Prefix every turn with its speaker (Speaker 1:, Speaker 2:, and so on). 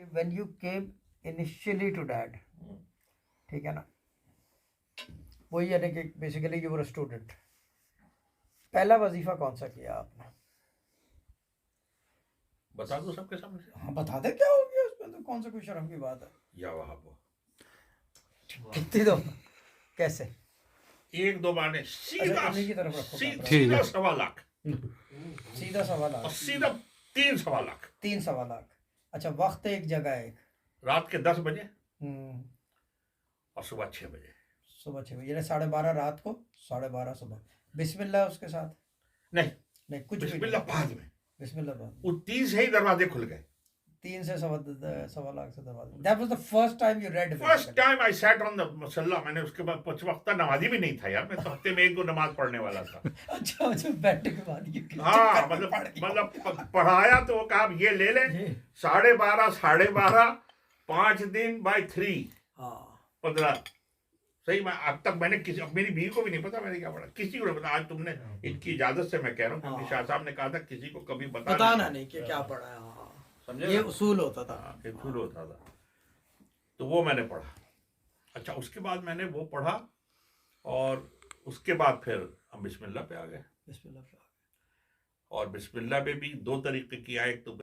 Speaker 1: when you came initially to dad, ठीक है ना, वही है ना कि basically you were a student. पहला वजीफा कौन सा किया आपने?
Speaker 2: बता दो सबके सामने से।
Speaker 1: हाँ बता दे, क्या हो गया उसमें, तो कौन सा कोई शर्म की बात है।
Speaker 2: या वहाँ वो
Speaker 1: कितनी दो कैसे?
Speaker 2: एक दो बार ने सीधा
Speaker 1: इन्हीं की तरफ रखो कैमरा।
Speaker 2: सीधा 1.25 लाख
Speaker 1: सीधा 1.25
Speaker 2: और
Speaker 1: लाख,
Speaker 2: सीधा 3.25 लाख।
Speaker 1: 3.25 लाख। अच्छा, वक्त एक जगह एक,
Speaker 2: रात के 10 बजे
Speaker 1: हम्म,
Speaker 2: और सुबह 6 बजे।
Speaker 1: सुबह 6 बजे, यानी 12:30 रात को, 12:30 सुबह। बिस्मिल्लाह उसके साथ
Speaker 2: नहीं,
Speaker 1: नहीं, कुछ भी
Speaker 2: बिस्मिल्लाह
Speaker 1: नहीं,
Speaker 2: बाद में।
Speaker 1: बिस्मिल्लाह बाद।
Speaker 2: वो 3 से ही दरवाजे खुल गए।
Speaker 1: 3 से 1.25 लाख से दरवाजे। That was the first time you read
Speaker 2: first
Speaker 1: basically.
Speaker 2: Time I sat on the मसल्ला। मैंने उसके बाद 5 वक्त नमाजी भी नहीं था यार, मैं तो हफ्ते में 1 दो नमाज पढ़ने वाला था।
Speaker 1: अच्छा अच्छा, बैठने के बाद ये
Speaker 2: हाँ
Speaker 1: चक्कर में पड़ गया।
Speaker 2: मतलब पढ़ाया तो वो कहा अब ये ले लें। 12:30 12:30 5 दिन बाय 3
Speaker 1: हाँ
Speaker 2: 15। सही मैं अब तक मैंने किसी, अब मेरी बीवी को भी नहीं पता मैंने क्या पढ़ा, किसी को नहीं पता। आज तुमने इनकी इजाजत से मैं कह रहा हूँ, क्योंकि शाह साहब ने कहा था किसी को कभी
Speaker 1: बताना नहीं कि क्या पढ़ा है। हाँ,
Speaker 2: समझे,
Speaker 1: ये उसूल होता था।
Speaker 2: हाँ, एक उसूल होता था। तो वो मैंने पढ़ा। अच्छा, उसके बाद मैंने वो पढ़ा और उसके बाद फिर हम बिस्मिल्लाह पे आ गए।
Speaker 1: बिस्मिल्लाह पे आ गए।
Speaker 2: और बिस्मिल्लाह पे भी 2 तरीके की आए, एक तो